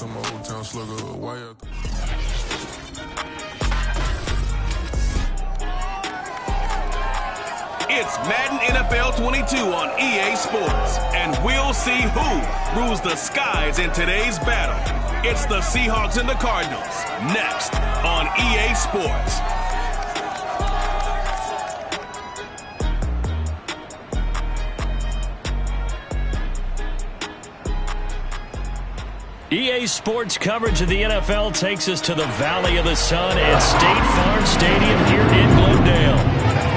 some old town slugger wire. It's Madden NFL 22 on EA Sports, and we'll see who rules the skies in today's battle. It's the Seahawks and the Cardinals, next on EA Sports. EA Sports coverage of the NFL takes us to the Valley of the Sun at State Farm Stadium here in Glendale.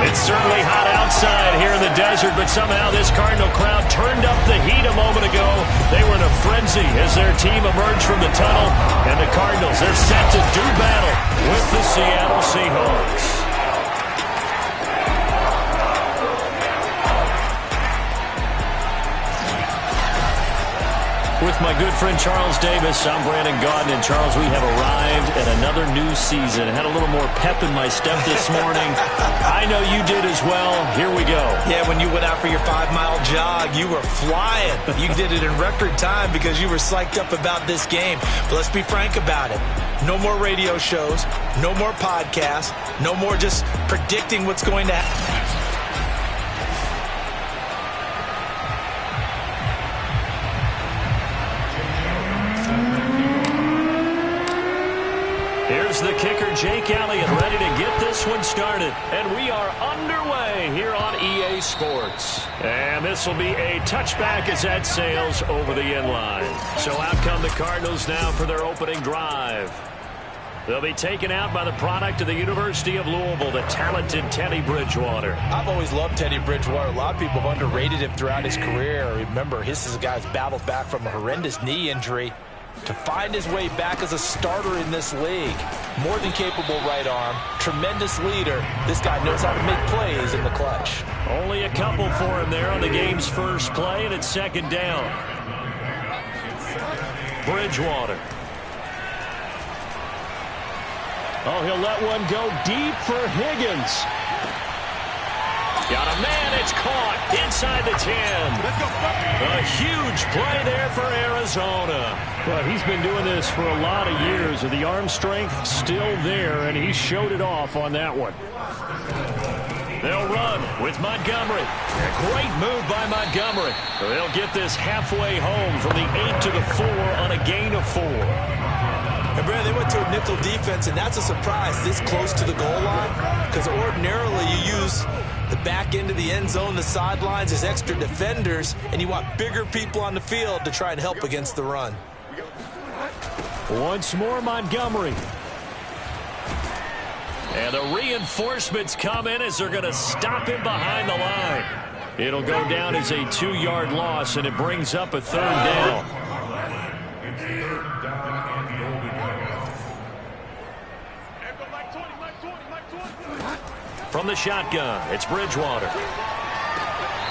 It's certainly hot outside here in the desert, but somehow this Cardinal crowd turned up the heat a moment ago. They were in a frenzy as their team emerged from the tunnel, and the Cardinals, they're set to do battle with the Seattle Seahawks. With my good friend Charles Davis, I'm Brandon Gaudin. And Charles, we have arrived at another new season. I had a little more pep in my step this morning. I know you did as well. Here we go. Yeah, when you went out for your 5-mile jog, you were flying. You did it in record time because you were psyched up about this game. But let's be frank about it. No more radio shows, no more podcasts, no more just predicting what's going to happen. Here's the kicker, Jake Elliott, ready to get this one started. And we are underway here on EA Sports. And this will be a touchback as that sails over the end line. So out come the Cardinals now for their opening drive. They'll be taken out by the product of the University of Louisville, the talented Teddy Bridgewater. I've always loved Teddy Bridgewater. A lot of people have underrated him throughout his career. Remember, this is a guy who's battled back from a horrendous knee injury to find his way back as a starter in this league. More than capable right arm, tremendous leader. This guy knows how to make plays in the clutch. Only a couple for him there on the game's first play, and it's second down. Bridgewater. Oh, he'll let one go deep for Higgins. Got a man, it's caught inside the 10. A huge play there for Arizona. Well, he's been doing this for a lot of years, with the arm strength still there, and he showed it off on that one. They'll run with Montgomery. A great move by Montgomery. They'll get this halfway home from the 8 to the 4 on a gain of 4. And Brad, they went to a nickel defense, and that's a surprise this close to the goal line, because ordinarily you use the back end of the end zone, the sidelines as extra defenders, and you want bigger people on the field to try and help against the run. Once more, Montgomery. And the reinforcements come in as they're going to stop him behind the line. It'll go down as a 2-yard loss, and it brings up a third down. From the shotgun, it's Bridgewater.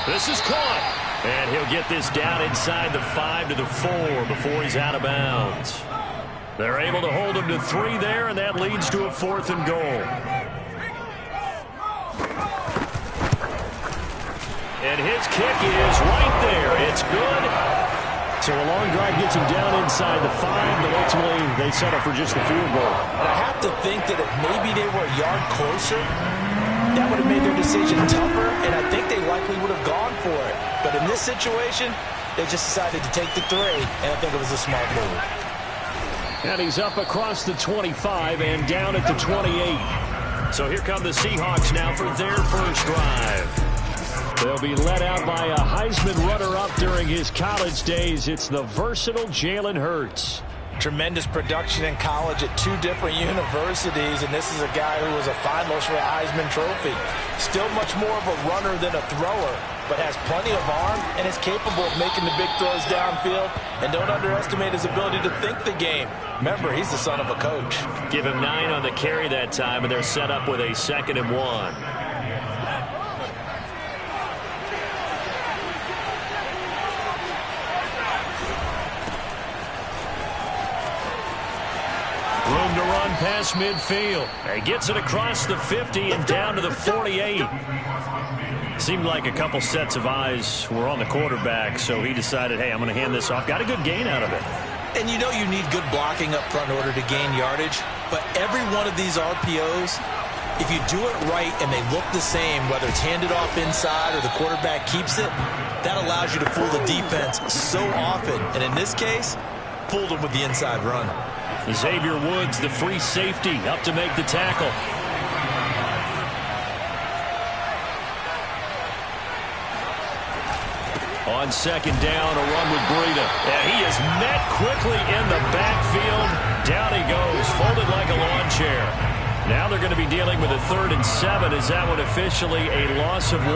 This is caught. And he'll get this down inside the 5 to the 4 before he's out of bounds. They're able to hold him to 3 there, and that leads to a 4th and goal. And his kick is right there. It's good. So a long drive gets him down inside the 5, but ultimately they settle for just the field goal. And I have to think that if maybe they were a yard closer, that would have made their decision tougher, and I think they likely would have gone for it. But in this situation, they just decided to take the 3, and I think it was a smart move. And he's up across the 25 and down at the 28. So here come the Seahawks now for their first drive. They'll be led out by a Heisman runner-up during his college days. It's the versatile Jalen Hurts. Tremendous production in college at 2 different universities, and this is a guy who was a finalist for a Heisman Trophy. Still much more of a runner than a thrower, but has plenty of arm and is capable of making the big throws downfield. And don't underestimate his ability to think the game. Remember, he's the son of a coach. Give him 9 on the carry that time, and they're set up with a 2nd and 1. Room to run past midfield. He gets it across the 50 and down to the 48. Seemed like a couple sets of eyes were on the quarterback, so he decided, hey, I'm going to hand this off. Got a good gain out of it. And you know you need good blocking up front in order to gain yardage, but every one of these RPOs, if you do it right and they look the same, whether it's handed off inside or the quarterback keeps it, that allows you to fool the defense so often. And in this case, fooled them with the inside run. Xavier Woods, the free safety, up to make the tackle. On second down, a run with Breida. And he is met quickly in the backfield. Down he goes, folded like a lawn chair. Now they're going to be dealing with a 3rd and 7. Is that one officially a loss of 1?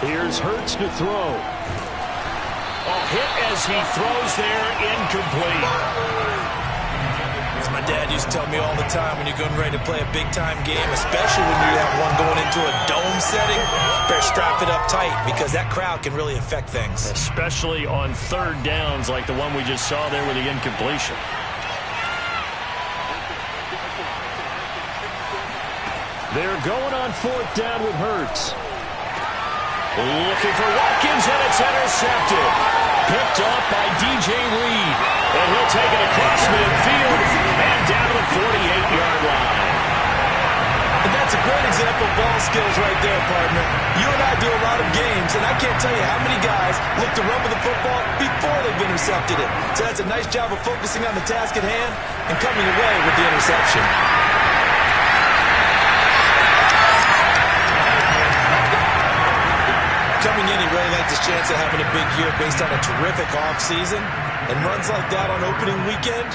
Here's Hurts to throw. A hit as he throws there, incomplete. As my dad used to tell me all the time, when you're getting ready to play a big-time game, especially when you have one going into a dome setting, better strap it up tight because that crowd can really affect things. Especially on 3rd downs like the one we just saw there with the incompletion. They're going on 4th down with Hurts. Looking for Watkins, and it's intercepted. Picked off by DJ Reed. And he'll take it across midfield and down to the 48-yard line. And that's a great example of ball skills right there, partner. You and I do a lot of games, and I can't tell you how many guys look to run with the football before they've intercepted it. So that's a nice job of focusing on the task at hand and coming away with the interception. Coming in, he really likes his chance of having a big year based on a terrific offseason. And runs like that on opening weekend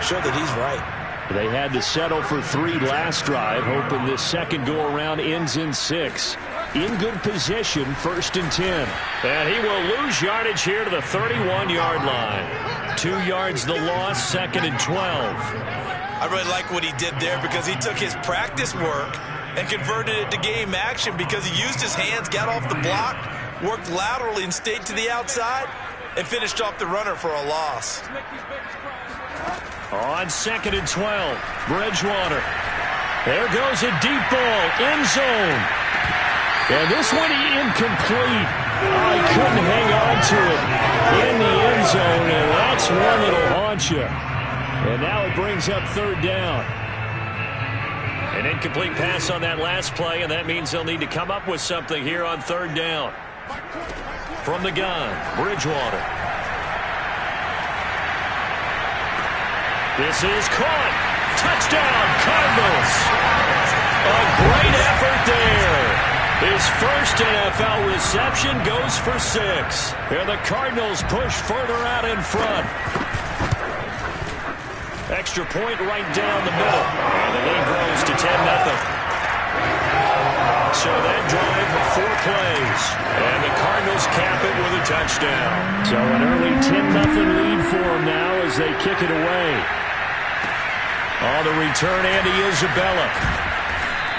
show that he's right. They had to settle for 3 last drive, hoping this second go-around ends in 6. In good position, 1st and 10. And he will lose yardage here to the 31-yard line. 2 yards the loss, 2nd and 12. I really like what he did there because he took his practice work and converted it to game action because he used his hands, got off the block, worked laterally and stayed to the outside, and finished off the runner for a loss. On 2nd and 12, Bridgewater. There goes a deep ball, end zone. And this one incomplete. I couldn't hang on to it in the end zone, and that's one that'll haunt you. And now it brings up 3rd down. An incomplete pass on that last play, and that means they'll need to come up with something here on 3rd down. From the gun, Bridgewater. This is caught. Touchdown, Cardinals. A great effort there. His first NFL reception goes for 6. And the Cardinals push further out in front. Extra point right down the middle. And the lead grows to 10-0. So that drive of 4 plays. And the Cardinals cap it with a touchdown. So an early 10-0 lead for them now as they kick it away. On the return, Andy Isabella.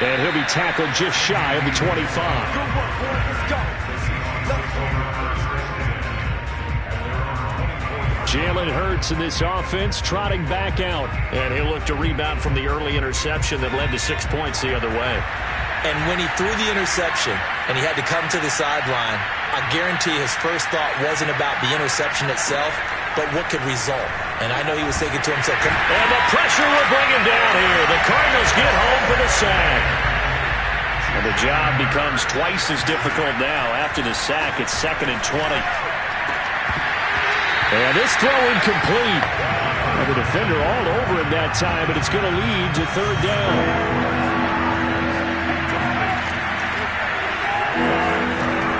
And he'll be tackled just shy of the 25. Good work, boy. Let's go. Jalen Hurts in this offense trotting back out. And he'll look to rebound from the early interception that led to 6 points the other way. And when he threw the interception and he had to come to the sideline, I guarantee his first thought wasn't about the interception itself, but what could result. And I know he was thinking to himself, and the pressure will bring him down here. The Cardinals get home for the sack. And the job becomes twice as difficult now after the sack. It's 2nd and 20. And this throw incomplete. And the defender all over him that time, but it's going to lead to 3rd down.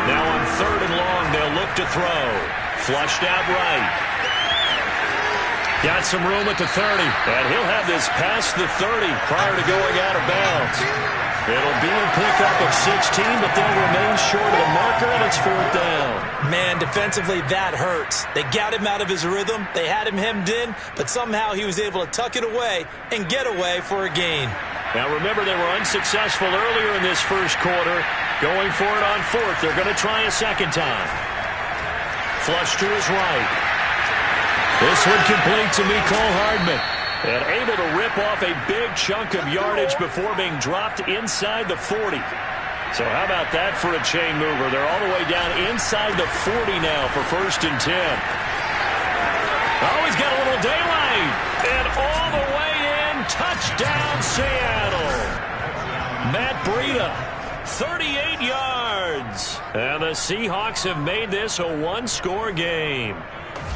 Now on 3rd and long, they'll look to throw. Flushed out right. Got some room at the 30. And he'll have this past the 30 prior to going out of bounds. It'll be a pickup of 16, but they'll remain short of the marker, and it's 4th down. Man, defensively, that hurts. They got him out of his rhythm. They had him hemmed in, but somehow he was able to tuck it away and get away for a gain. Now, remember, they were unsuccessful earlier in this first quarter. Going for it on 4th. They're going to try a second time. Flush to his right. This one complete to Mecole Hardman. And able to rip off a big chunk of yardage before being dropped inside the 40. So how about that for a chain mover? They're all the way down inside the 40 now for 1st and 10. Oh, he's got a little daylight. And all the way in, touchdown Seattle. Matt Breida, 38 yards. And the Seahawks have made this a one-score game.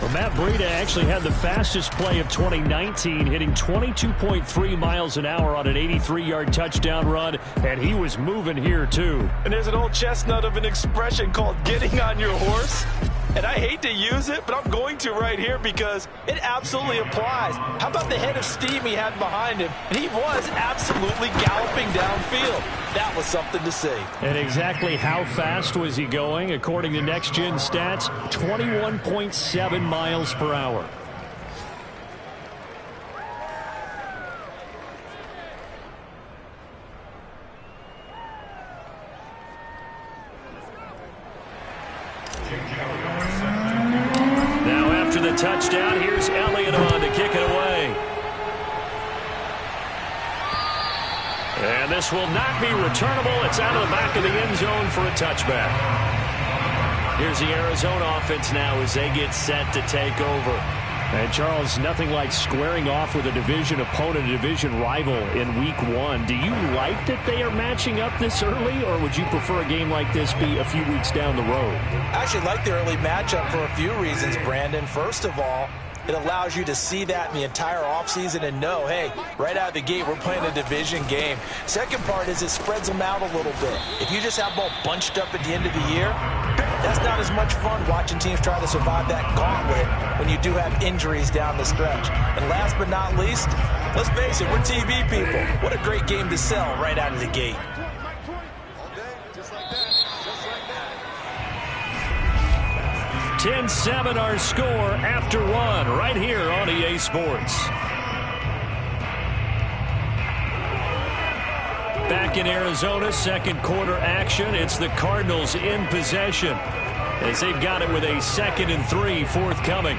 Well, Matt Breida actually had the fastest play of 2019, hitting 22.3 miles an hour on an 83-yard touchdown run, and he was moving here too. And there's an old chestnut of an expression called getting on your horse. And I hate to use it, but I'm going to right here because it absolutely applies. How about the head of steam he had behind him? And he was absolutely galloping downfield. That was something to see. And exactly how fast was he going? According to Next Gen Stats, 21.7 miles per hour. Now after the touchdown, here's Elliott on to kick it away. And this will not be returnable. It's out of the back of the end zone for a touchback. Here's the Arizona offense now as they get set to take over. And Charles, nothing like squaring off with a division opponent, a division rival in week 1. Do you like that they are matching up this early, or would you prefer a game like this be a few weeks down the road? I actually like the early matchup for a few reasons, Brandon. First of all, it allows you to see that in the entire offseason and know, hey, right out of the gate, we're playing a division game. Second part is it spreads them out a little bit. If you just have them all bunched up at the end of the year, that's not as much fun watching teams try to survive that gauntlet when you do have injuries down the stretch. And last but not least, let's face it, we're TV people. What a great game to sell right out of the gate. 10-7 our score after 1 right here on EA Sports. Back in Arizona, second quarter action. It's the Cardinals in possession as they've got it with a 2nd and 3 forthcoming.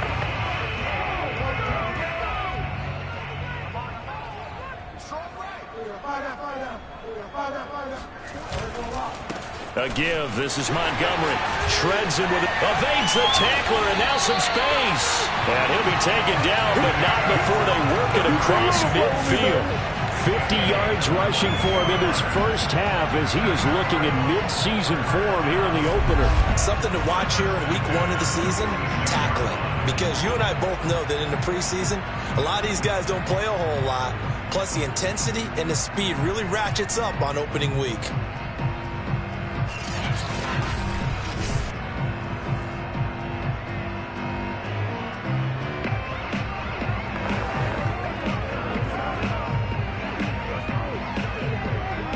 A give. This is Montgomery. Shreds him with it. Evades the tackler, and now some space. And he'll be taken down, but not before they work it across midfield. 50 yards rushing for him in his first half as he is looking in mid-season form here in the opener. Something to watch here in week 1 of the season, tackling. Because you and I both know that in the preseason, a lot of these guys don't play a whole lot. Plus the intensity and the speed really ratchets up on opening week.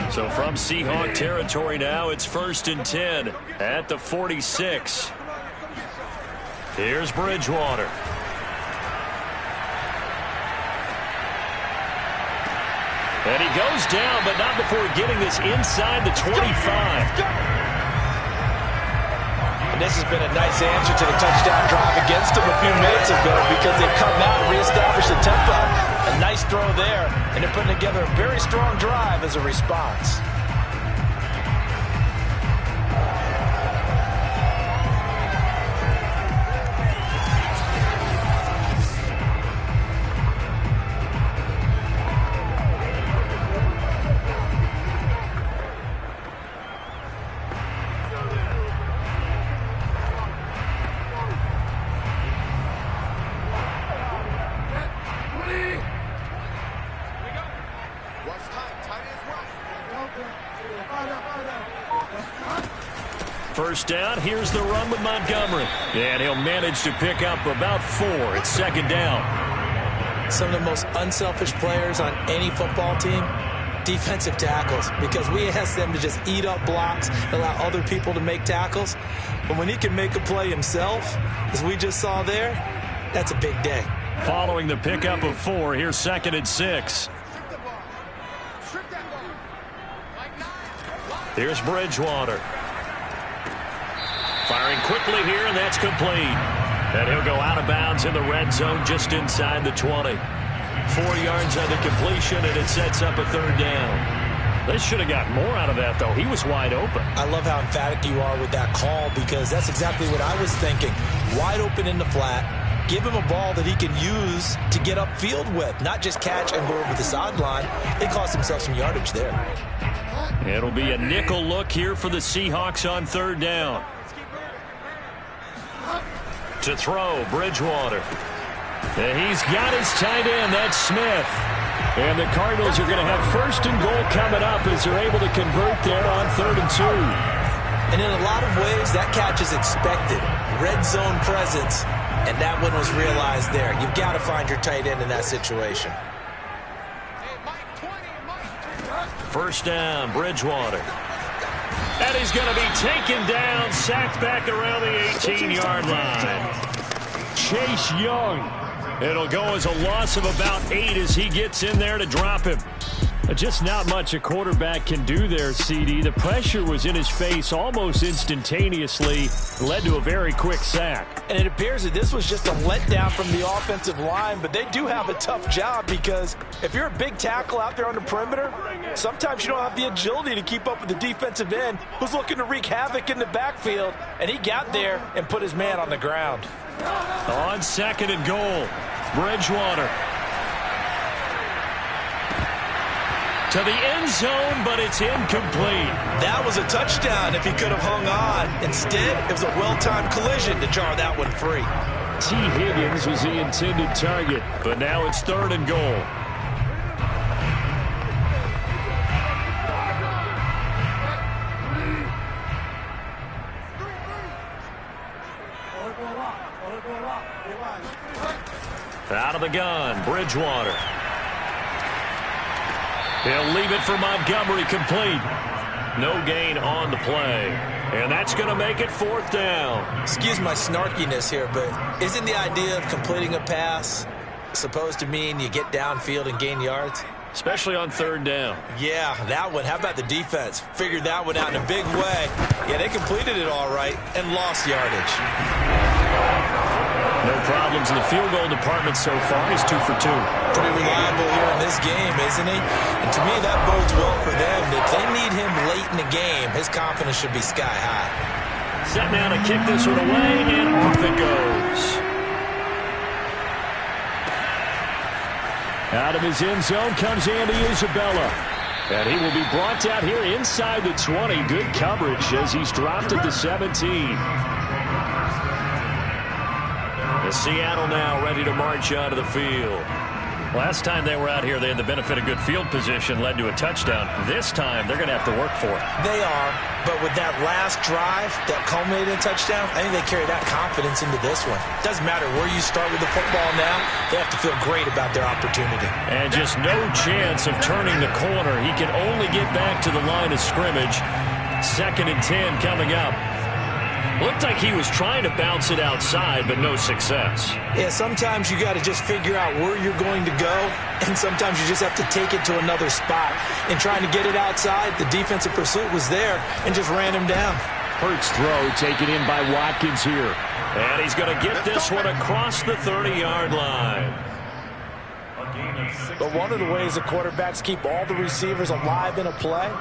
So from Seahawk territory now, it's 1st and 10 at the 46. Here's Bridgewater. And he goes down, but not before getting this inside the 25. And this has been a nice answer to the touchdown drive against them a few minutes ago because they've come out and reestablished the tempo. A nice throw there, and they're putting together a very strong drive as a response. First down, here's the run with Montgomery. And he'll manage to pick up about 4. It's 2nd down. Some of the most unselfish players on any football team, defensive tackles, because we ask them to just eat up blocks, allow other people to make tackles. But when he can make a play himself, as we just saw there, that's a big day. Following the pickup of 4, here's 2nd and 6. Here's Bridgewater. Firing quickly here, and that's complete. And he'll go out of bounds in the red zone just inside the 20. 4 yards on the completion, and it sets up a 3rd down. They should have got more out of that, though. He was wide open. I love how emphatic you are with that call because that's exactly what I was thinking. Wide open in the flat. Give him a ball that he can use to get upfield with, not just catch and go over the sideline. They cost themselves some yardage there. It'll be a nickel look here for the Seahawks on 3rd down. To throw, Bridgewater. And he's got his tight end. That's Smith. And the Cardinals are going to have 1st and goal coming up as they're able to convert there on 3rd and 2. And in a lot of ways, that catch is expected. Red zone presence, and that one was realized there. You've got to find your tight end in that situation. 1st down, Bridgewater. And he's going to be taken down, sacked back around the 18-yard line. Chase Young. It'll go as a loss of about 8 as he gets in there to drop him. Just not much a quarterback can do there, CD. The pressure was in his face almost instantaneously, led to a very quick sack. And it appears that this was just a letdown from the offensive line, but they do have a tough job because if you're a big tackle out there on the perimeter, sometimes you don't have the agility to keep up with the defensive end who's looking to wreak havoc in the backfield, and he got there and put his man on the ground. On 2nd and goal, Bridgewater. To the end zone, but it's incomplete. That was a touchdown if he could have hung on. Instead, it was a well-timed collision to jar that one free. T. Higgins was the intended target, but now it's 3rd and goal. Out of the gun, Bridgewater. He'll leave it for Montgomery, complete. No gain on the play. And that's going to make it 4th down. Excuse my snarkiness here, but isn't the idea of completing a pass supposed to mean you get downfield and gain yards? Especially on 3rd down. Yeah, that one. How about the defense? Figured that one out in a big way. Yeah, they completed it all right and lost yardage. No problems in the field goal department so far. He's 2 for 2. Pretty reliable here in this game, isn't he? And to me, that bodes well for them. If they need him late in the game, his confidence should be sky high. Set now to kick this one away, and off it goes. Out of his end zone comes Andy Isabella. And he will be brought down here inside the 20. Good coverage as he's dropped at the 17. Seattle now ready to march out of the field. Last time they were out here, they had the benefit of good field position, led to a touchdown. This time, they're going to have to work for it. They are, but with that last drive that culminated in a touchdown, I think they carry that confidence into this one. Doesn't matter where you start with the football now, they have to feel great about their opportunity. And just no chance of turning the corner. He can only get back to the line of scrimmage. 2nd and 10 coming up. Looked like he was trying to bounce it outside, but no success. Yeah, sometimes you got to just figure out where you're going to go, and sometimes you just have to take it to another spot. In trying to get it outside, the defensive pursuit was there and just ran him down. Hurts throw taken in by Watkins here. And he's going to get this one across the 30-yard line. But one of the ways the quarterbacks keep all the receivers alive in a play,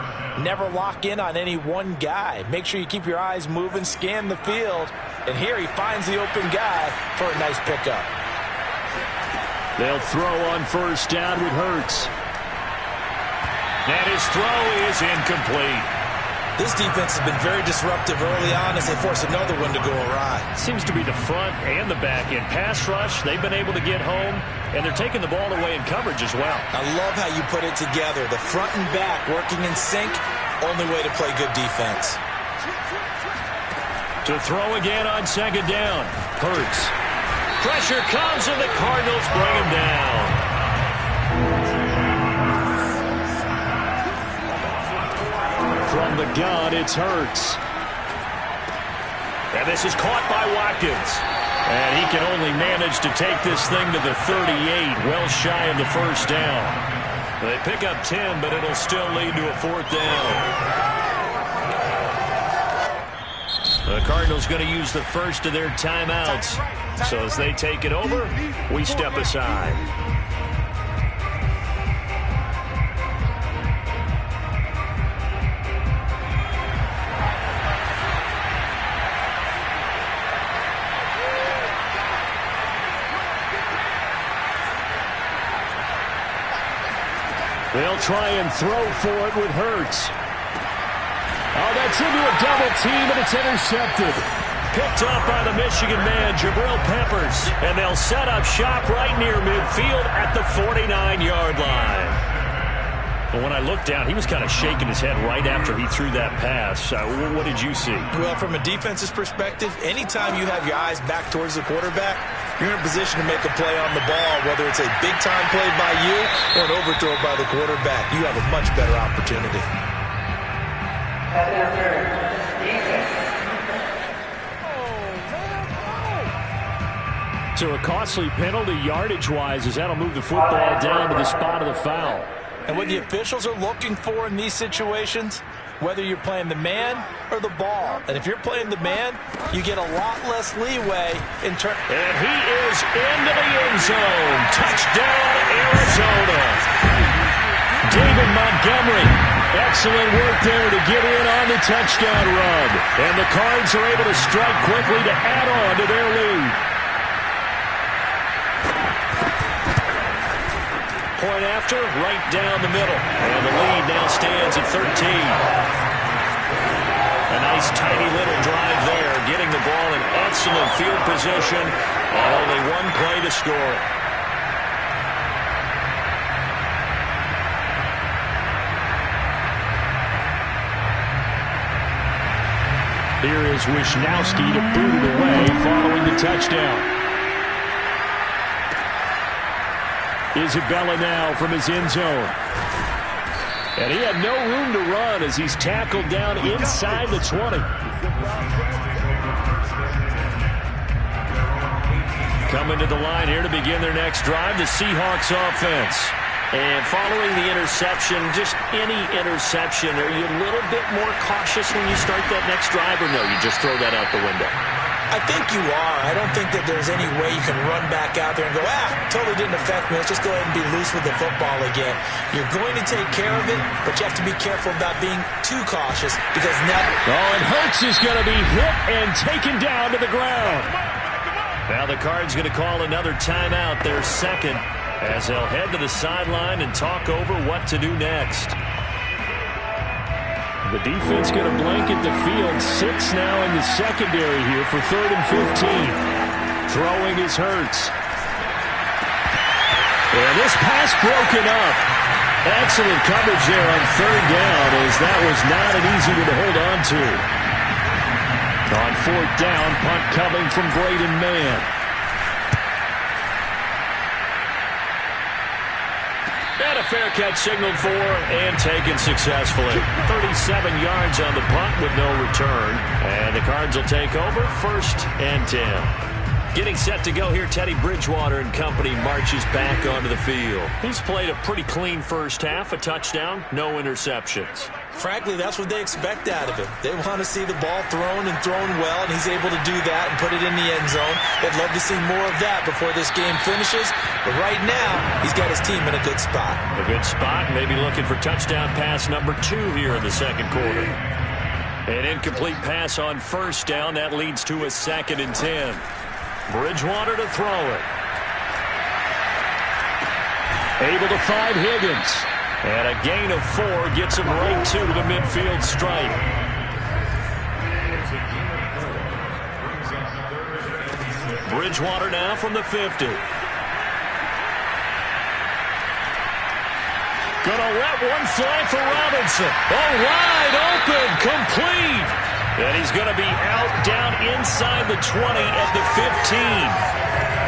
never lock in on any one guy. Make sure you keep your eyes moving, scan the field. And here he finds the open guy for a nice pickup. They'll throw on 1st down with Hurts. And his throw is incomplete. This defense has been very disruptive early on as they force another one to go awry. Seems to be the front and the back end. Pass rush, they've been able to get home, and they're taking the ball away in coverage as well. I love how you put it together. The front and back working in sync, only way to play good defense. To throw again on 2nd down. Hurts. Pressure comes, and the Cardinals bring him down. From the gun, it's Hurts. And this is caught by Watkins. And he can only manage to take this thing to the 38, well shy of the 1st down. They pick up 10, but it'll still lead to a 4th down. The Cardinals going to use the first of their timeouts. So as they take it over, we step aside. they'll try and throw for it with Hurts. Oh, that's into a double team, and it's intercepted. Picked up by the Michigan man, Jabril Peppers. And they'll set up shop right near midfield at the 49-yard line. But when I looked down, he was kind of shaking his head right after he threw that pass. What did you see? Well, from a defense's perspective, anytime you have your eyes back towards the quarterback, you're in a position to make a play on the ball, whether it's a big-time play by you or an overthrow by the quarterback. You have a much better opportunity. So a costly penalty yardage-wise, as that'll move the football down to the spot of the foul. And what the officials are looking for in these situations, whether you're playing the man or the ball. And if you're playing the man, you get a lot less leeway in turn. And he is into the end zone. Touchdown, Arizona. David Montgomery. Excellent work there to get in on the touchdown run. And the Cards are able to strike quickly to add on to their lead. Point after, right down the middle. And the lead now stands at 13. A nice tidy little drive there, getting the ball in excellent field position, and only one play to score it. Here is Wisnowski to boot it away following the touchdown. Isabella now from his end zone. And he had no room to run as he's tackled down inside the 20. Coming to the line here to begin their next drive, the Seahawks offense. And following the interception, just any interception, are you a little bit more cautious when you start that next drive, or no, you just throw that out the window? I think you are. I don't think that there's any way you can run back out there and go, totally didn't affect me. Let's just go ahead and be loose with the football again. You're going to take care of it, but you have to be careful about being too cautious because now... Oh, and Hurts is going to be hit and taken down to the ground. Now the Cards going to call another timeout, their second, as they'll head to the sideline and talk over what to do next. The defense going to blanket the field. 6 now in the secondary here for 3rd and 15. Throwing is Hurts. And this pass broken up. Excellent coverage there on 3rd down, as that was not an easy one to hold on to. On 4th down, punt coming from Braden Mann. And a fair catch signaled for and taken successfully. 37 yards on the punt with no return. And the Cards will take over 1st and 10. Getting set to go here, Teddy Bridgewater and company marches back onto the field. He's played a pretty clean first half, a touchdown, no interceptions. Frankly, that's what they expect out of him. They want to see the ball thrown and thrown well, and he's able to do that and put it in the end zone. They'd love to see more of that before this game finishes. But right now, he's got his team in a good spot. A good spot, maybe looking for touchdown pass number 2 here in the second quarter. An incomplete pass on 1st down. That leads to a 2nd and 10. Bridgewater to throw it. Able to find Higgins. And a gain of 4 gets him right to the midfield stripe. Bridgewater now from the 50. Gonna let one fly for Robinson. Oh, wide open, complete. And he's going to be out down inside the 20 at the 15.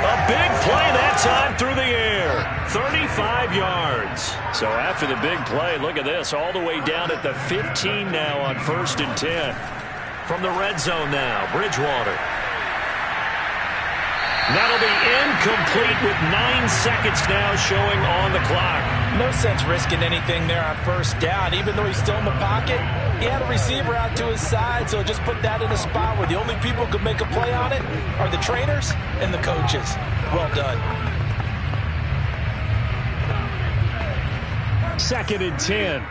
A big play that time through the air. 35 yards. So after the big play, look at this, all the way down at the 15 now on 1st and 10. From the red zone now, Bridgewater. That'll be incomplete with 9 seconds now showing on the clock. No sense risking anything there on 1st down. Even though he's still in the pocket, he had a receiver out to his side, so just put that in a spot where the only people who could make a play on it are the trainers and the coaches. Well done. 2nd and 10.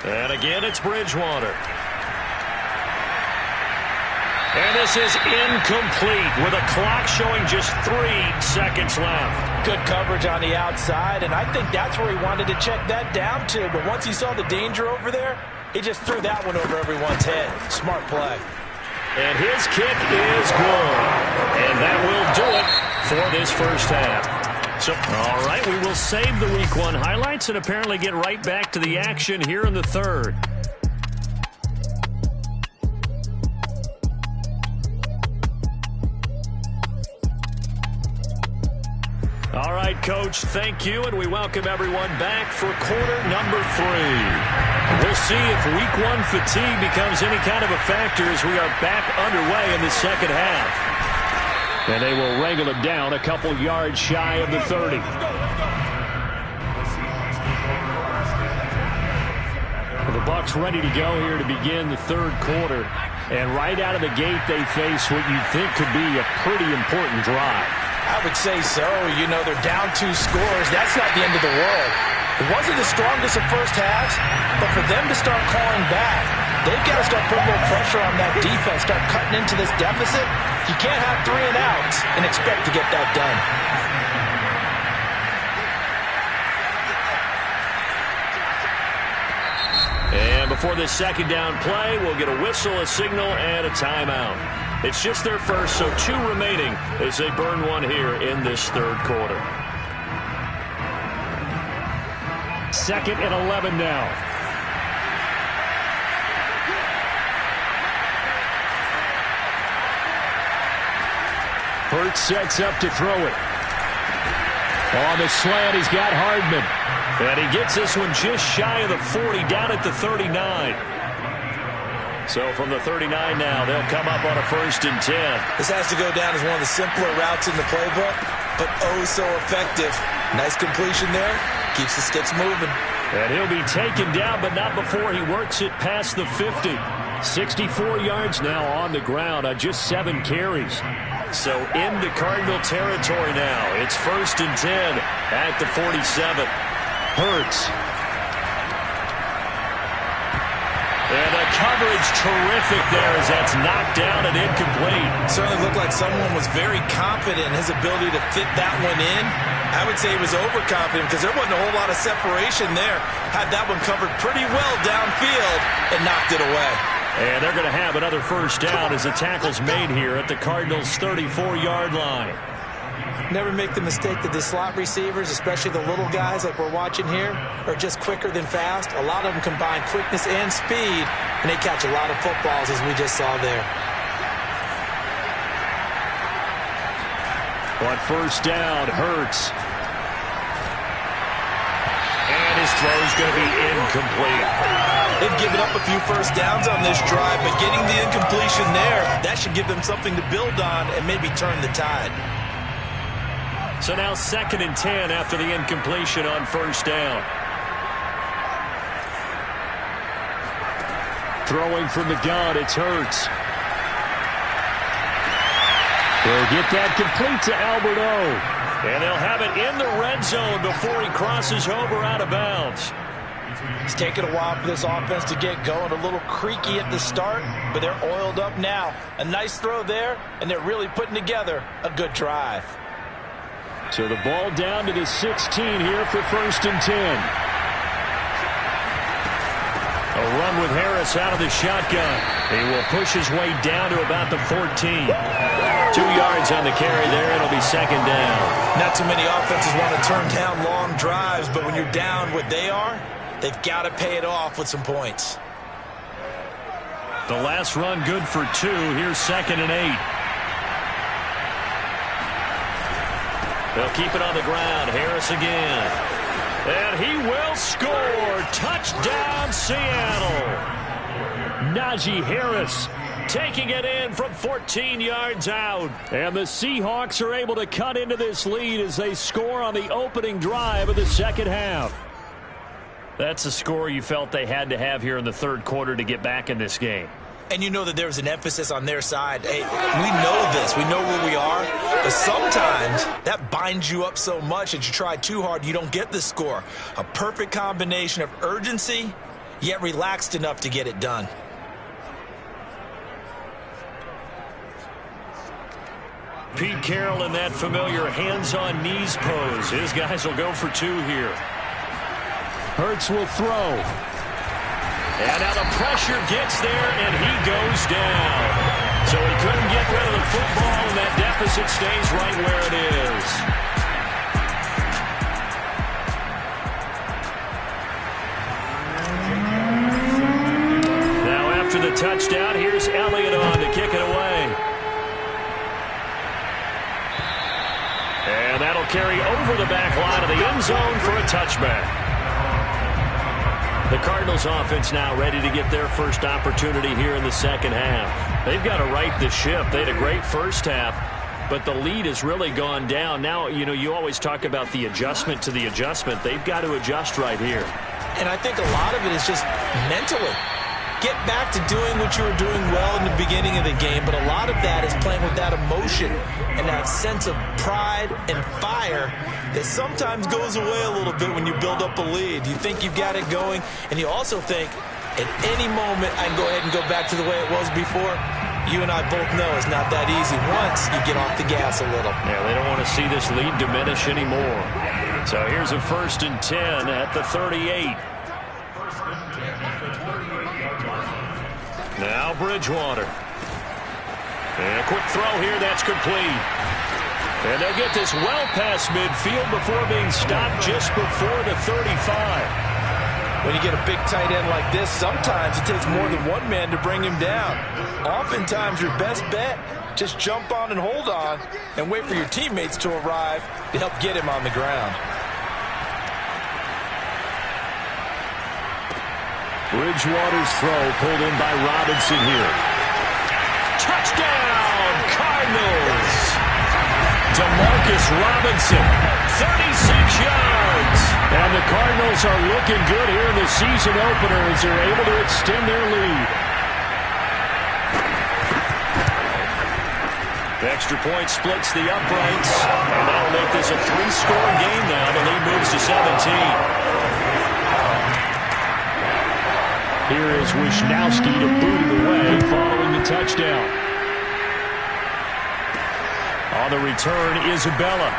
And again, it's Bridgewater. And this is incomplete with a clock showing just 3 seconds left. Good coverage on the outside, and I think that's where he wanted to check that down to. But once he saw the danger over there, he just threw that one over everyone's head. Smart play. And his kick is good. And that will do it for this first half. So, all right, we will save the Week 1 highlights and apparently get right back to the action here in the third. All right, Coach, thank you, and we welcome everyone back for quarter number 3. We'll see if Week 1 fatigue becomes any kind of a factor as we are back underway in the second half. And they will wrangle it down a couple yards shy of the 30. The Bucs ready to go here to begin the third quarter. And right out of the gate, they face what you think could be a pretty important drive. I would say so. You know, they're down 2 scores. That's not the end of the world. It wasn't the strongest of first halves, but for them to start calling back, they've got to start putting a little pressure on that defense, start cutting into this deficit. You can't have 3 and outs and expect to get that done. And before this second down play, we'll get a whistle, a signal, and a timeout. It's just their first, so 2 remaining as they burn one here in this third quarter. 2nd and 11 now. Hurts sets up to throw it. On the slant, he's got Hardman. And he gets this one just shy of the 40, down at the 39. So from the 39 now, they'll come up on a 1st and 10. This has to go down as one of the simpler routes in the playbook, but oh so effective. Nice completion there. Keeps the sticks moving. And he'll be taken down, but not before he works it past the 50. 64 yards now on the ground on just 7 carries. So into Cardinal territory now. It's 1st and 10 at the 47. Hurts. And the coverage terrific there as that's knocked down and incomplete. Certainly looked like someone was very confident in his ability to fit that one in. I would say he was overconfident because there wasn't a whole lot of separation there. Had that one covered pretty well downfield and knocked it away. And they're going to have another first down as the tackle's made here at the Cardinals' 34-yard line. Never make the mistake that the slot receivers, especially the little guys like we're watching here, are just quicker than fast. A lot of them combine quickness and speed, and they catch a lot of footballs, as we just saw there. On 1st down, Hurts. And his throw's going to be incomplete. They've given up a few first downs on this drive, but getting the incompletion there, that should give them something to build on and maybe turn the tide. So now 2nd and 10 after the incompletion on 1st down. Throwing from the gun, it's Hurts. They'll get that complete to Albert O. And they'll have it in the red zone before he crosses over out of bounds. It's taken a while for this offense to get going. A little creaky at the start, but they're oiled up now. A nice throw there, and they're really putting together a good drive. So the ball down to the 16 here for 1st and 10. A run with Harris out of the shotgun. He will push his way down to about the 14. 2 yards on the carry there. It'll be 2nd down. Not too many offenses want to turn down long drives, but when you're down what they are, they've got to pay it off with some points. The last run good for 2. Here's 2nd and 8. They'll keep it on the ground. Harris again. And he will score. Touchdown, Seattle. Najee Harris taking it in from 14 yards out. And the Seahawks are able to cut into this lead as they score on the opening drive of the second half. That's a score you felt they had to have here in the third quarter to get back in this game. And you know that there was an emphasis on their side. Hey, we know this. We know where we are. But sometimes that binds you up so much that you try too hard, you don't get the score. A perfect combination of urgency, yet relaxed enough to get it done. Pete Carroll in that familiar hands-on knees pose. His guys will go for 2 here. Hurts will throw. And now the pressure gets there, and he goes down. So he couldn't get rid of the football, and that deficit stays right where it is. Now after the touchdown, here's Elliott on to kick it away. And that'll carry over the back line of the end zone for a touchback. The Cardinals offense now ready to get their first opportunity here in the second half. They've got to right the ship. They had a great first half, but the lead has really gone down. Now, you always talk about the adjustment to the adjustment. They've got to adjust right here. And I think a lot of it is just mentally. Get back to doing what you were doing well in the beginning of the game, but a lot of that is playing with that emotion and that sense of pride and fire that sometimes goes away a little bit when you build up a lead. You think you've got it going, and you also think at any moment I can go ahead and go back to the way it was before. You and I both know it's not that easy once you get off the gas a little. Yeah, they don't want to see this lead diminish anymore. So here's a 1st and 10 at the 38. Now Bridgewater. And a quick throw here, that's complete. And they'll get this well past midfield before being stopped just before the 35. When you get a big tight end like this, sometimes it takes more than one man to bring him down. Oftentimes your best bet, just jump on and hold on and wait for your teammates to arrive to help get him on the ground. Bridgewater's throw pulled in by Robinson here. Touchdown, Cardinals! DeMarcus Robinson, 36 yards. And the Cardinals are looking good here in the season opener as they're able to extend their lead. The extra point splits the uprights, and that'll make this a 3-score game now. The lead moves to 17. Here is Wisnowski to boot it away following the touchdown. On the return, Isabella.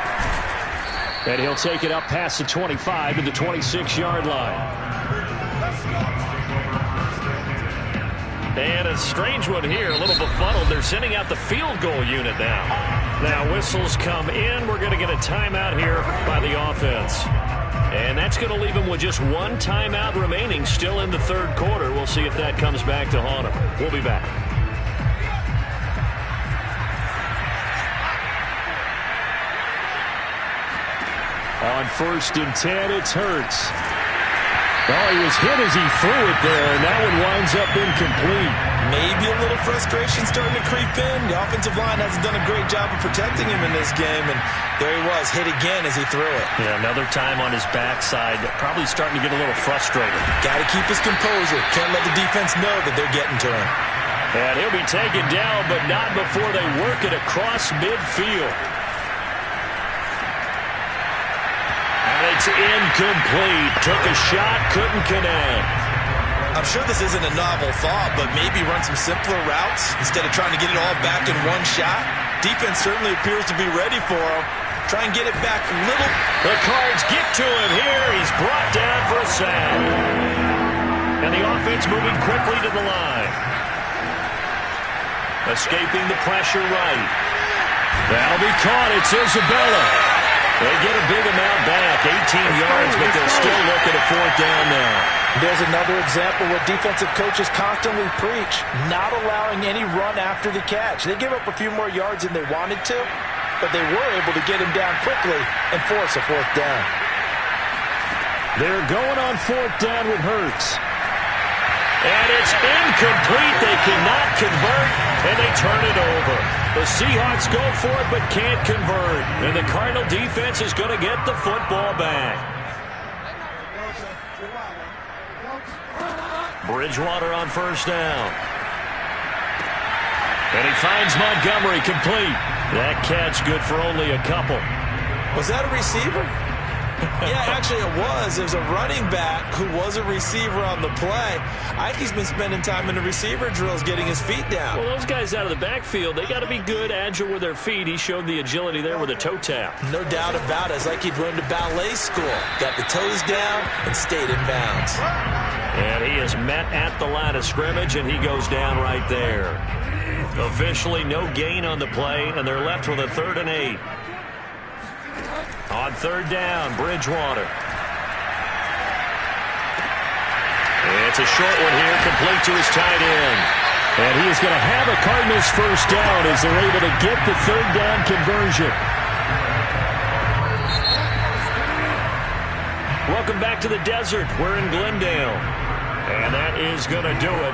And he'll take it up past the 25 to the 26-yard line. And a strange one here, a little befuddled. They're sending out the field goal unit now. Now whistles come in. We're going to get a timeout here by the offense. And that's going to leave him with just one timeout remaining still in the third quarter. We'll see if that comes back to haunt him. We'll be back. On 1st and 10, it's Hurts. Oh, he was hit as he threw it there, and that one winds up incomplete. Maybe a little frustration starting to creep in. The offensive line hasn't done a great job of protecting him in this game, and there he was, hit again as he threw it. Yeah, another time on his backside, probably starting to get a little frustrated. Got to keep his composure. Can't let the defense know that they're getting to him. And he'll be taken down, but not before they work it across midfield. And it's incomplete. Took a shot, couldn't connect. I'm sure this isn't a novel thought, but maybe run some simpler routes instead of trying to get it all back in one shot. Defense certainly appears to be ready for him. Try and get it back a little. The Cards get to him here. He's brought down for a sack. And the offense moving quickly to the line. Escaping the pressure right. That'll be caught. It's Isabella. They get a big amount back, 18 yards, but they'll still look at a 4th down now. There's another example what defensive coaches constantly preach, not allowing any run after the catch. They give up a few more yards than they wanted to, but they were able to get him down quickly and force a 4th down. They're going on 4th down with Hurts. And it's incomplete. They cannot convert, and they turn it over. The Seahawks go for it but can't convert. And the Cardinal defense is going to get the football back. Bridgewater on 1st down. And he finds Montgomery complete. That catch good for only a couple. Was that a receiver? Yeah, actually it was. There's a running back who was a receiver on the play. I think he's been spending time in the receiver drills getting his feet down. Well, those guys out of the backfield, they got to be good, agile with their feet. He showed the agility there with a toe tap. No doubt about it. It's like he'd run to ballet school. Got the toes down and stayed in bounds. And he is met at the line of scrimmage, and he goes down right there. Officially no gain on the play, and they're left with a 3rd and 8. On 3rd down, Bridgewater. It's a short one here, complete to his tight end. And he is going to have a Cardinals 1st down as they're able to get the 3rd down conversion. Welcome back to the desert. We're in Glendale. And that is going to do it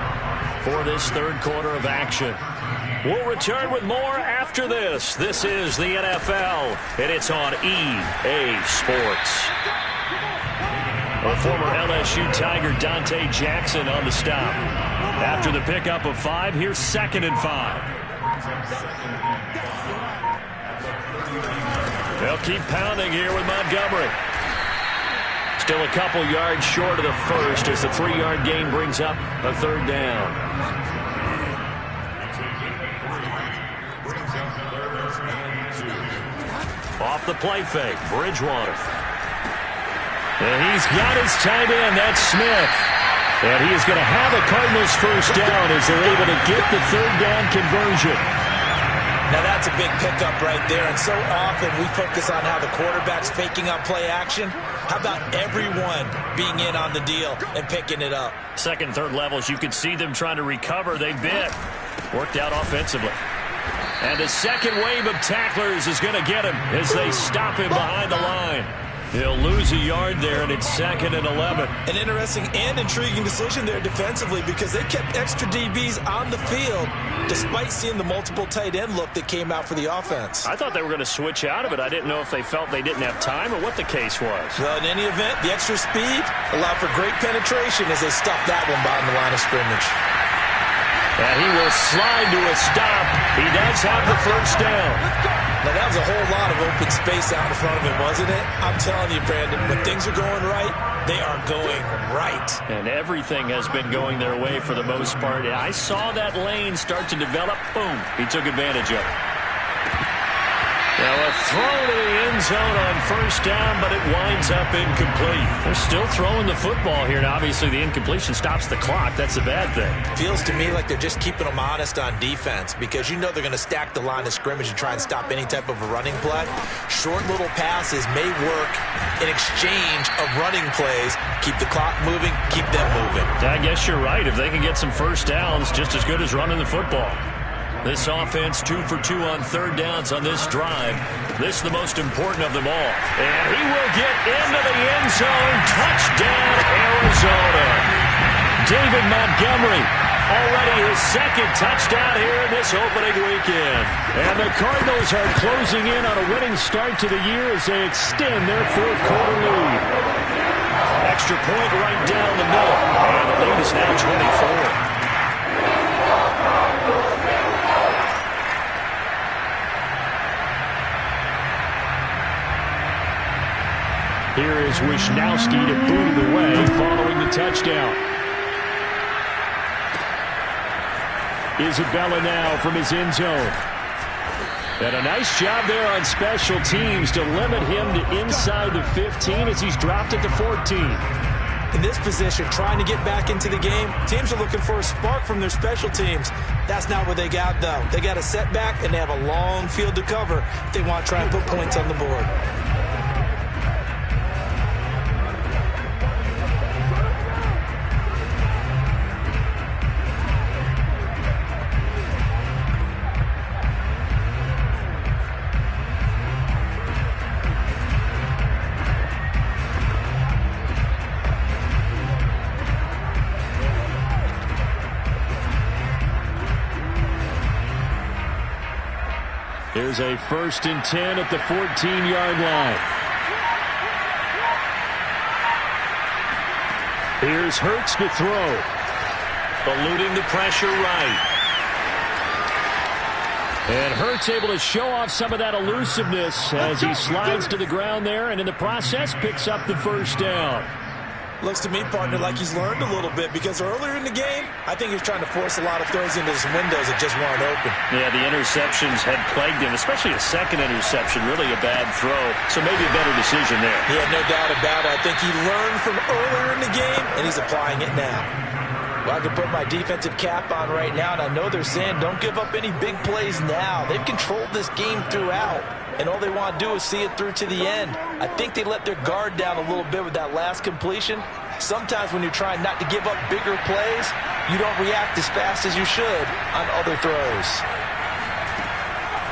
for this 3rd quarter of action. We'll return with more after this. This is the NFL, and it's on EA Sports. A former LSU Tiger, Dante Jackson, on the stop. After the pickup of 5, here's 2nd and 5. They'll keep pounding here with Montgomery. Still a couple yards short of the first as the 3-yard gain brings up a 3rd down. Off the play fake, Bridgewater. And he's got his tight end, that's Smith. And he is going to have a Cardinals 1st down as they're able to get the 3rd down conversion. Now that's a big pickup right there, and so often we focus on how the quarterback's faking on play action. How about everyone being in on the deal and picking it up? 2nd, 3rd levels, you could see them trying to recover. They bit. Worked out offensively. And the 2nd wave of tacklers is going to get him as they stop him behind the line. He'll lose a yard there, and it's 2nd and 11. An interesting and intriguing decision there defensively because they kept extra DBs on the field despite seeing the multiple tight end look that came out for the offense. I thought they were going to switch out of it. I didn't know if they felt they didn't have time or what the case was. Well, in any event, the extra speed allowed for great penetration as they stopped that one behind the line of scrimmage. And he will slide to a stop. He does have the 1st down. Now, that was a whole lot of open space out in front of him, wasn't it? I'm telling you, Brandon, when things are going right, they are going right. And everything has been going their way for the most part. I saw that lane start to develop. Boom. He took advantage of it. Now a throw to the end zone on 1st down, but it winds up incomplete. They're still throwing the football here. Now, obviously, the incompletion stops the clock. That's a bad thing. Feels to me like they're just keeping them honest on defense because you know they're going to stack the line of scrimmage and try and stop any type of a running play. Short little passes may work in exchange of running plays. Keep the clock moving, keep them moving. I guess you're right. If they can get some 1st downs, just as good as running the football. This offense 2 for 2 on 3rd downs on this drive. This is the most important of them all. And he will get into the end zone. Touchdown, Arizona. David Montgomery, already his 2nd touchdown here in this opening weekend. And the Cardinals are closing in on a winning start to the year as they extend their 4th quarter lead. Extra point right down the middle. And the lead is now 24. Here is Wisnowski to boot it away following the touchdown. Isabella now from his end zone. And a nice job there on special teams to limit him to inside the 15 as he's dropped it to 14. In this position, trying to get back into the game, teams are looking for a spark from their special teams. That's not what they got, though. They got a setback, and they have a long field to cover if they want to try and put points on the board. Here's a 1st and 10 at the 14-yard line. Here's Hurts to throw. Eluding the pressure right. And Hurts able to show off some of that elusiveness as he slides to the ground there, and in the process picks up the first down. Looks to me, partner, like he's learned a little bit, because earlier in the game, I think he was trying to force a lot of throws into some windows that just weren't open. Yeah, the interceptions had plagued him, especially a second interception, really a bad throw. So maybe a better decision there. Yeah, no doubt about it. I think he learned from earlier in the game, and he's applying it now. Well, I can put my defensive cap on right now, and I know they're saying don't give up any big plays now. They've controlled this game throughout, and all they want to do is see it through to the end. I think they let their guard down a little bit with that last completion. Sometimes when you're trying not to give up bigger plays, you don't react as fast as you should on other throws.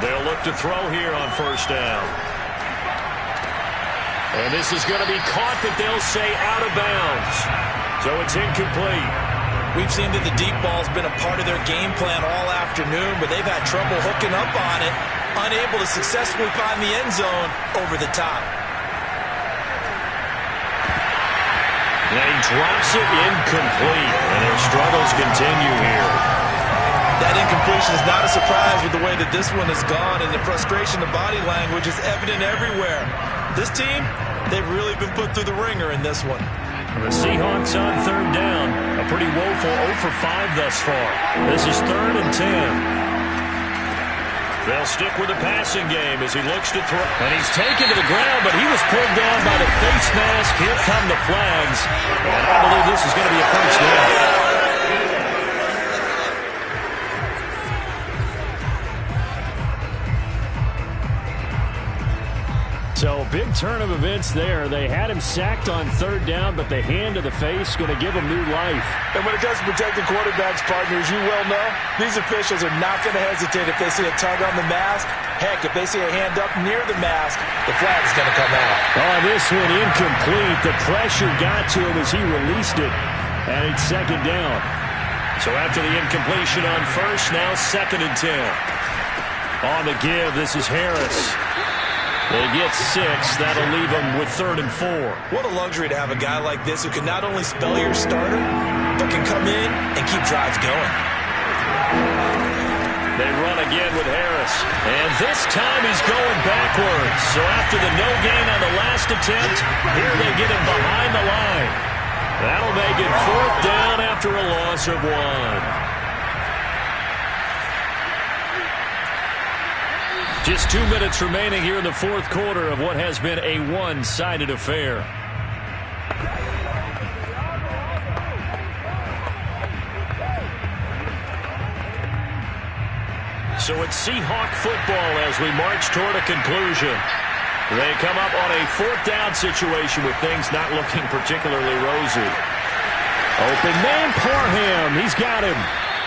They'll look to throw here on first down. And this is going to be caught, but they'll say out of bounds. So it's incomplete. We've seen that the deep ball's been a part of their game plan all afternoon, but they've had trouble hooking up on it, unable to successfully find the end zone over the top. And he drops it incomplete, and their struggles continue here. That incompletion is not a surprise with the way that this one has gone, and the frustration of body language is evident everywhere. This team, they've really been put through the ringer in this one. The Seahawks on third down. A pretty woeful 0 for 5 thus far. This is 3rd and 10. They'll stick with the passing game as he looks to throw. And he's taken to the ground, but he was pulled down by the face mask. Here come the flags. And I believe this is going to be a first down. So, big turn of events there. They had him sacked on third down, but the hand to the face going to give him new life. And when it comes to protecting quarterbacks, partners, you well know, these officials are not going to hesitate if they see a tug on the mask. Heck, if they see a hand up near the mask, the flag is going to come out. Oh, this one incomplete. The pressure got to him as he released it. And it's second down. So after the incompletion on first, now 2nd and 10. On the give, this is Harris. They get 6. That'll leave them with 3rd and 4. What a luxury to have a guy like this who can not only spell your starter, but can come in and keep drives going. They run again with Harris. And this time he's going backwards. So after the no gain on the last attempt, here they get him behind the line. That'll make it 4th down after a loss of 1. Just 2 minutes remaining here in the 4th quarter of what has been a one-sided affair. So it's Seahawk football as we march toward a conclusion. They come up on a 4th down situation with things not looking particularly rosy. Open man, Parham. He's got him.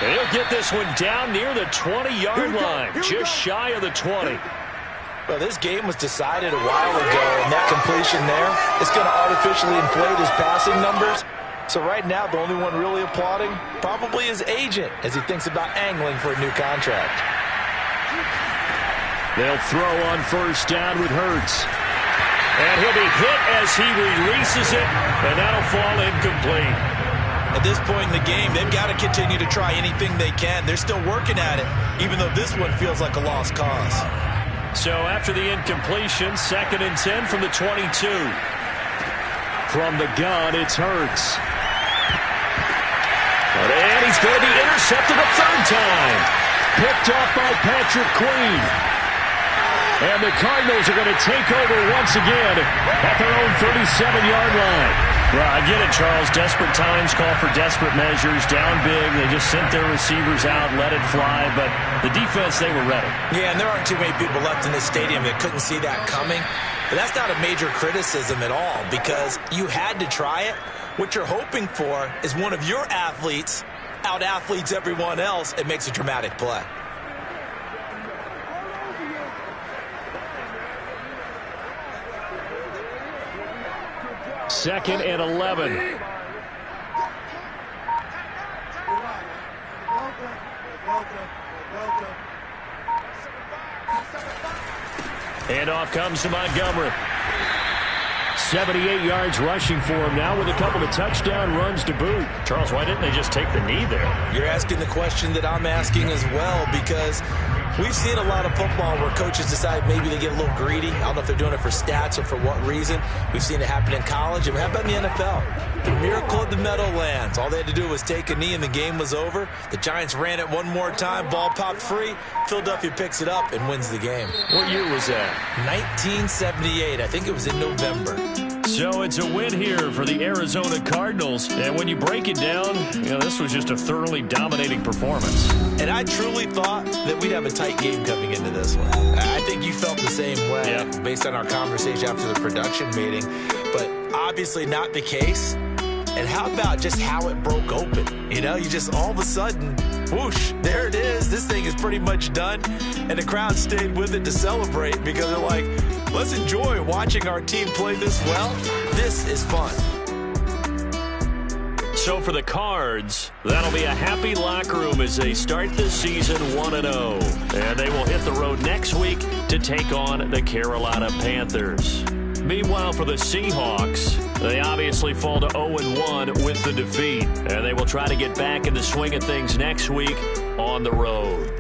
He'll get this one down near the 20-yard line, just shy of the 20. Well, this game was decided a while ago, and that completion there is going to artificially inflate his passing numbers. So right now, the only one really applauding probably his agent as he thinks about angling for a new contract. They'll throw on first down with Hurts. And he'll be hit as he releases it, and that'll fall incomplete. At this point in the game, they've got to continue to try anything they can. They're still working at it, even though this one feels like a lost cause. So after the incompletion, 2nd and 10 from the 22. From the gun, it's Hurts. And he's going to be intercepted a 3rd time. Picked off by Patrick Queen. And the Cardinals are going to take over once again at their own 37-yard line. Well, I get it, Charles. Desperate times call for desperate measures. Down big, they just sent their receivers out, let it fly. But the defense, they were ready. Yeah, and there aren't too many people left in this stadium that couldn't see that coming. But that's not a major criticism at all because you had to try it. What you're hoping for is one of your athletes out-athletes everyone else and makes a dramatic play. Second and 11. Handoff comes to Montgomery. 78 yards rushing for him now with a couple of touchdown runs to boot. Charles, why didn't they just take the knee there? You're asking the question that I'm asking as well because We've seen a lot of football where coaches decide maybe they get a little greedy. I don't know if they're doing it for stats or for what reason. We've seen it happen in college. And how about in the NFL? The miracle of the Meadowlands. All they had to do was take a knee and the game was over. The Giants ran it one more time. Ball popped free. Philadelphia picks it up and wins the game. What year was that? 1978. I think it was in November. So it's a win here for the Arizona Cardinals. And when you break it down, this was just a thoroughly dominating performance. And I truly thought that we'd have a tight game coming into this one. I think you felt the same way based on our conversation after the production meeting. But obviously not the case. And how about just how it broke open? You just all of a sudden, whoosh, there it is. This thing is pretty much done. And the crowd stayed with it to celebrate because they're like, let's enjoy watching our team play this well. This is fun. So for the Cards, that'll be a happy locker room as they start this season 1-0. And they will hit the road next week to take on the Carolina Panthers. Meanwhile, for the Seahawks, they obviously fall to 0-1 with the defeat. And they will try to get back in the swing of things next week on the road.